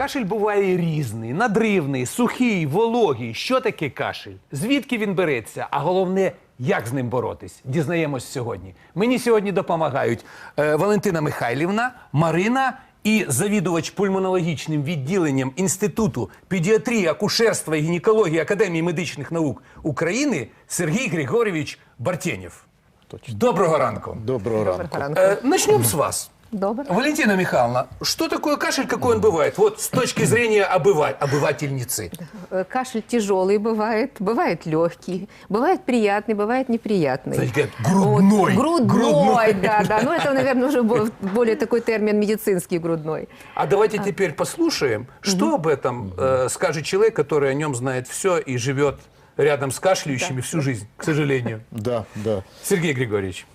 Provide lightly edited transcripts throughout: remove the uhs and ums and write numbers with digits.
Кашель буває різний, надривний, сухий, вологий. Що таке кашель? Звідки він береться? А головне, як з ним боротись? Дізнаємось сьогодні. Мені сьогодні допомагають Валентина Михайлівна, Марина і завідувач пульмонологічним відділенням Інституту педіатрії, акушерства і гінекології Академії медичних наук України Сергій Григорьевич Бартєнєв. Доброго ранку. Доброго ранку. Начнем с вас. Добрый. Валентина Михайловна, что такое кашель, какой он бывает? Вот с точки зрения обывательницы. Кашель тяжелый бывает, бывает легкий, бывает приятный, бывает неприятный. Знаете, грудной. Вот. Грудной, да. Ну, это, наверное, уже более такой термин медицинский, грудной. А давайте теперь послушаем, что об этом скажет человек, который о нем знает все и живет рядом с кашляющими всю жизнь, к сожалению. Да. Сергей Григорьевич.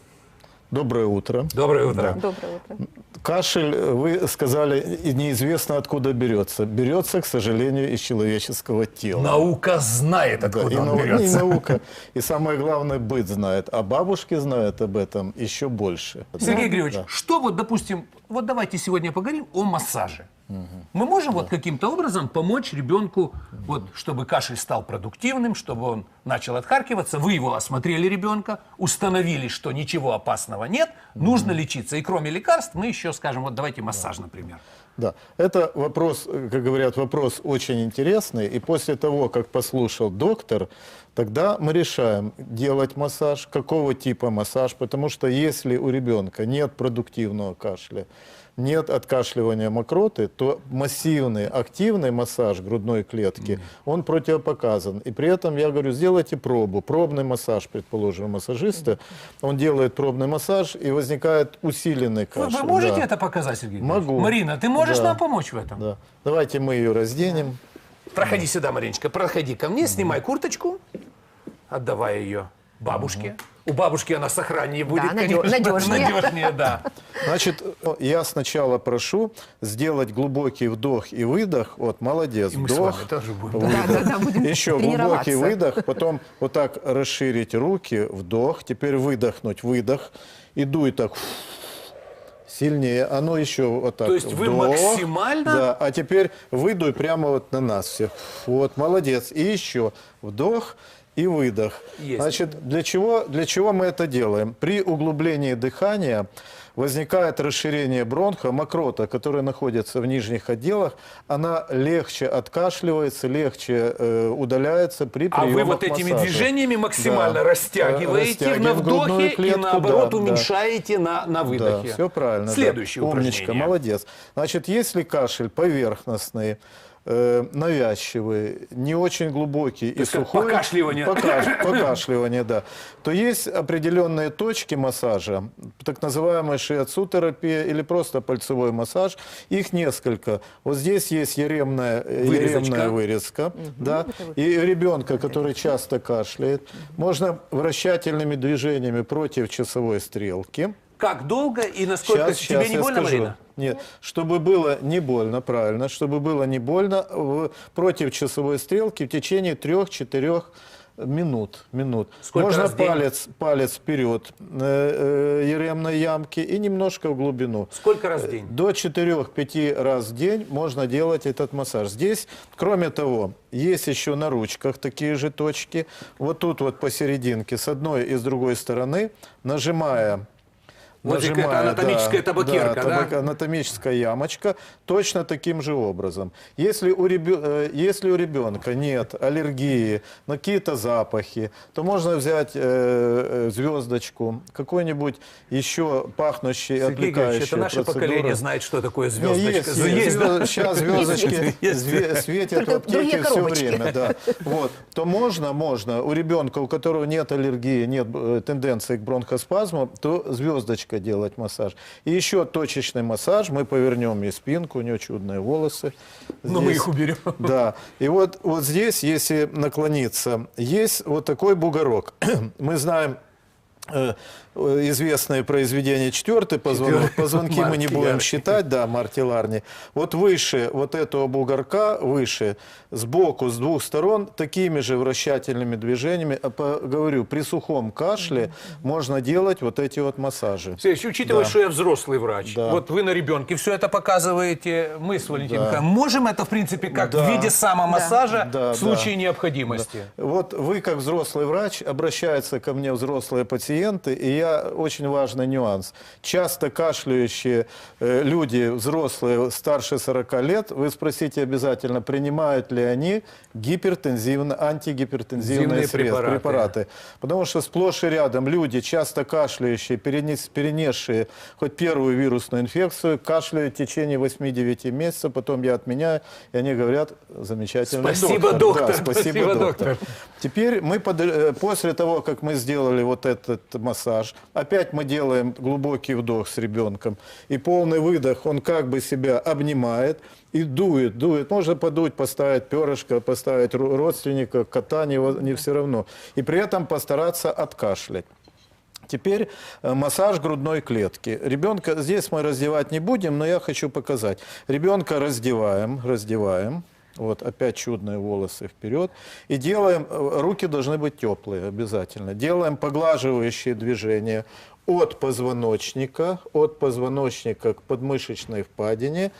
Доброе утро. Доброе утро. Доброе утро. Кашель, вы сказали, и неизвестно откуда берется. Берется, к сожалению, из человеческого тела. Наука знает, откуда он берется. И наука, и самое главное, быт знает. А бабушки знают об этом еще больше. Сергей Григорьевич, что вот, допустим, вот давайте сегодня поговорим о массаже. Мы можем вот каким-то образом помочь ребенку, вот, чтобы кашель стал продуктивным, чтобы он начал отхаркиваться. Вы его осмотрели, ребенка, установили, что ничего опасного нет, нужно лечиться. И кроме лекарств мы еще скажем, вот давайте массаж, например. Да, это вопрос, как говорят, вопрос очень интересный. И после того, как послушал доктор, тогда мы решаем, делать массаж, какого типа массаж. Потому что если у ребенка нет продуктивного кашля, нет откашливания мокроты, то массивный, активный массаж грудной клетки, он противопоказан. И при этом я говорю, сделайте пробу, пробный массаж, предположим, массажиста. Он делает пробный массаж, и возникает усиленный кашель. Вы можете это показать, Сергей Григорьевич? Могу. Марина, ты можешь нам помочь в этом? Да. Давайте мы ее разденем. Проходи сюда, Мариночка, проходи ко мне, снимай курточку, отдавай ее бабушке. У бабушки она сохраннее будет, Да, конечно, надежнее. надежнее, да. Значит, я сначала прошу сделать глубокий вдох и выдох. Вот, молодец, И мы с вдох. вами тоже будем. Да, будем Еще глубокий тренироваться. выдох, потом вот так расширить руки, вдох, теперь выдохнуть, выдох, и дуй так сильнее, оно еще вот так. То есть вы вдох, максимально- Да, а теперь выдуй прямо вот на нас всех. Вот, молодец. И еще вдох и выдох. Есть. Значит, для чего мы это делаем? При углублении дыхания возникает расширение бронха, мокрота, которая находится в нижних отделах, она легче откашливается, легче удаляется при А приемах вы вот этими массажа. движениями максимально Да. растягиваете Растягиваем на вдохе грудную и клетку, наоборот да, уменьшаете на выдохе. Да, все правильно. Следующее да. упражнение. Умничка, молодец. Значит, если кашель поверхностный, навязчивый, не очень глубокий и есть как сухой, покашливание. покашливание, да, то есть определенные точки массажа, так называемая шиатсу-терапия или просто пальцевой массаж. Их несколько. Вот здесь есть яремная вырезка, да, и ребенка, который часто кашляет, можно вращательными движениями против часовой стрелки. Как долго и насколько тебе не я больно, скажу. Марина? Нет, чтобы было не больно, правильно, чтобы было не больно, против часовой стрелки в течение 3-4 минут. Сколько Можно раз в день? палец вперед яремной ямки и немножко в глубину. Сколько раз в день? До 4-5 раз в день можно делать этот массаж. Здесь, кроме того, есть еще на ручках такие же точки. Вот тут вот посерединке, с одной и с другой стороны, нажимая... Вот это анатомическая табакерка, да? Анатомическая ямочка, точно таким же образом. Если у ребенка нет аллергии на какие-то запахи, то можно взять звездочку, какой-нибудь еще пахнущий, Сергей Григорьевич, отвлекающий это наше поколение знает, что такое звездочка. Есть, да? сейчас звездочки светят в Только аптеке другие все коробочки. время. Да. Вот. То можно у ребенка, у которого нет аллергии, нет тенденции к бронхоспазму, то звездочка делать массаж. И еще точечный массаж. Мы повернем ей спинку, у нее чудные волосы. Но мы их уберем. Да. И вот здесь, если наклониться, есть вот такой бугорок. Мы знаем, известное произведение «Четвертый позвонки» мы не будем считать, да, Марти Ларни. Вот выше вот этого бугорка, выше, сбоку, с двух сторон, такими же вращательными движениями, говорю, при сухом кашле можно делать вот эти вот массажи. Сергей, учитывая, Да. что я взрослый врач, Да. вот вы на ребенке все это показываете, мы с Валентином Да. Михайловичем, можем это, в принципе, как Да. в виде самомассажа Да. в случае необходимости? Вот вы, как взрослый врач, обращаются ко мне взрослые пациенты, и я очень важный нюанс. Часто кашляющие люди, взрослые, старше 40 лет, вы спросите обязательно, принимают ли они антигипертензивные средства, препараты. Потому что сплошь и рядом люди, часто кашляющие, перенесшие хоть первую вирусную инфекцию, кашляют в течение 8-9 месяцев, потом я отменяю, и они говорят, замечательно. Спасибо, доктор. Да, спасибо, доктор. доктор. Теперь мы, после того, как мы сделали вот этот массаж, опять мы делаем глубокий вдох с ребенком. И полный выдох, он как бы себя обнимает и дует, дует. Можно подуть, поставить перышко, поставить родственника, кота, не все равно. И при этом постараться откашлять. Теперь массаж грудной клетки. Ребенка здесь мы раздевать не будем, но я хочу показать. Ребенка раздеваем. Вот, опять чудные волосы вперед. И делаем, руки должны быть теплые обязательно. Делаем поглаживающие движения от позвоночника к подмышечной впадине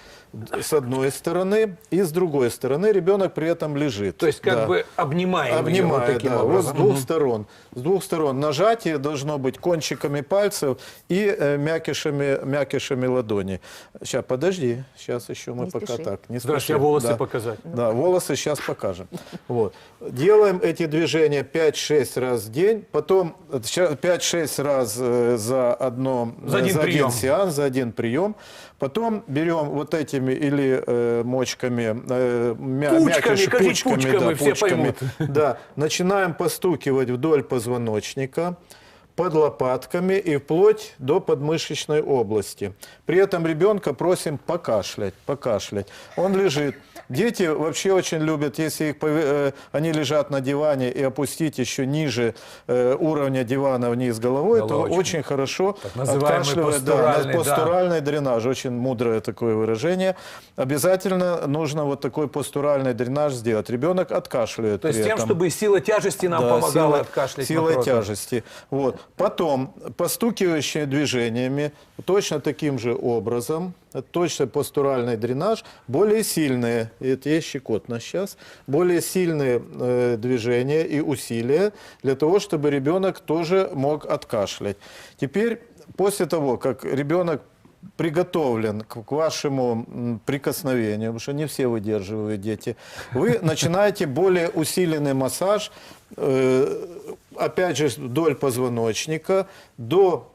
с одной стороны, и с другой стороны ребенок при этом лежит. То есть как бы обнимаем ее вот таким да, образом. вот с двух сторон. С двух сторон нажатие должно быть кончиками пальцев и мякишами ладони. Сейчас, подожди, сейчас еще мы Не пока спеши. так. Не Здравствуйте, спешим. а волосы Да. показать? Да, волосы сейчас покажем. Вот. Делаем эти движения 5-6 раз в день, потом 5-6 раз за один сеанс, за один прием. Потом берем вот этими или мочками, пучками, все поймут. Да, начинаем постукивать вдоль позвоночника, под лопатками и вплоть до подмышечной области. При этом ребенка просим покашлять. Он лежит. Дети вообще очень любят, если они лежат на диване и опустить еще ниже уровня дивана вниз головой, то очень хорошо откашливает. Постуральный дренаж. Очень мудрое такое выражение. Обязательно нужно вот такой постуральный дренаж сделать. Ребенок откашливает. То есть тем, чтобы сила тяжести нам помогала откашлять. Сила тяжести. Вот. Потом постукивающими движениями, точно таким же образом, точно постуральный дренаж, более сильные, это есть щекотно сейчас, более сильные движения и усилия для того, чтобы ребенок тоже мог откашлять. Теперь, после того, как ребенок приготовлен к вашему прикосновению, потому что не все выдерживают дети, вы начинаете более усиленный массаж, опять же, вдоль позвоночника, до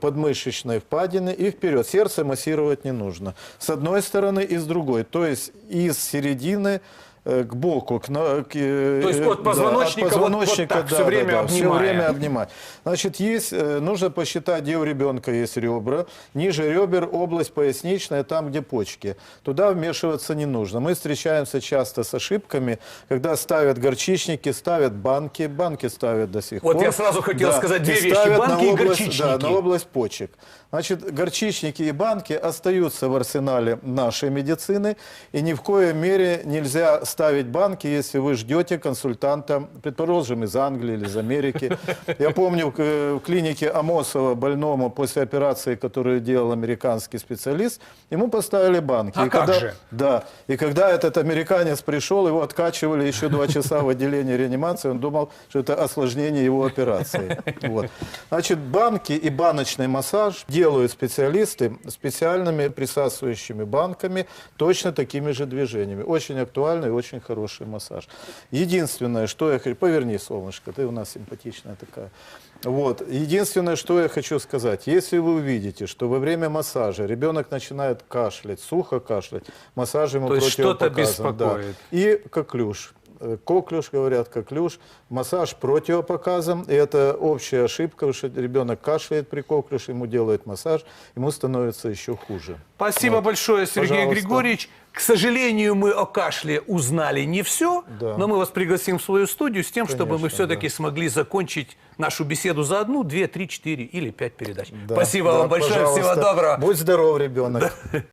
подмышечной впадины и вперед. Сердце массировать не нужно. С одной стороны и с другой. То есть из середины к боку. То есть от позвоночника, вот так, все время обнимать. Значит, нужно посчитать, где у ребенка есть ребра. Ниже ребер область поясничная, там, где почки. Туда вмешиваться не нужно. Мы встречаемся часто с ошибками, когда ставят горчичники, ставят банки ставят до сих пор. Вот я сразу хотел сказать две вещи. Банки и горчичники. Да, на область почек. Значит, горчичники и банки остаются в арсенале нашей медицины, и ни в коей мере нельзя ставить банки, если вы ждете консультанта, предположим, из Англии или из Америки. Я помню, в клинике Амосова больному после операции, которую делал американский специалист, ему поставили банки. А как же? Да. И когда этот американец пришел, его откачивали еще 2 часа в отделении реанимации, он думал, что это осложнение его операции. Вот. Значит, банки и баночный массаж делают специалисты специальными присасывающими банками, точно такими же движениями. Очень актуальный и очень хороший массаж. Единственное, что я хочу... Поверни, солнышко, ты у нас симпатичная такая. Вот. Единственное, что я хочу сказать. Если вы увидите, что во время массажа ребенок начинает кашлять, сухо кашлять, массаж ему противопоказан. То есть что-то беспокоит. Да. И коклюш. коклюш, говорят, коклюш. Массаж противопоказан, и это общая ошибка, потому что ребенок кашляет при коклюше, ему делают массаж, ему становится еще хуже. Спасибо большое, Сергей Пожалуйста. Григорьевич. К сожалению, мы о кашле узнали не все, Да. но мы вас пригласим в свою студию с тем, чтобы мы Конечно, все-таки да. смогли закончить нашу беседу за 1, 2, 3, 4 или 5 передач. Да, Спасибо да, вам большое, всего пожалуйста. доброго. Будь здоров, ребенок.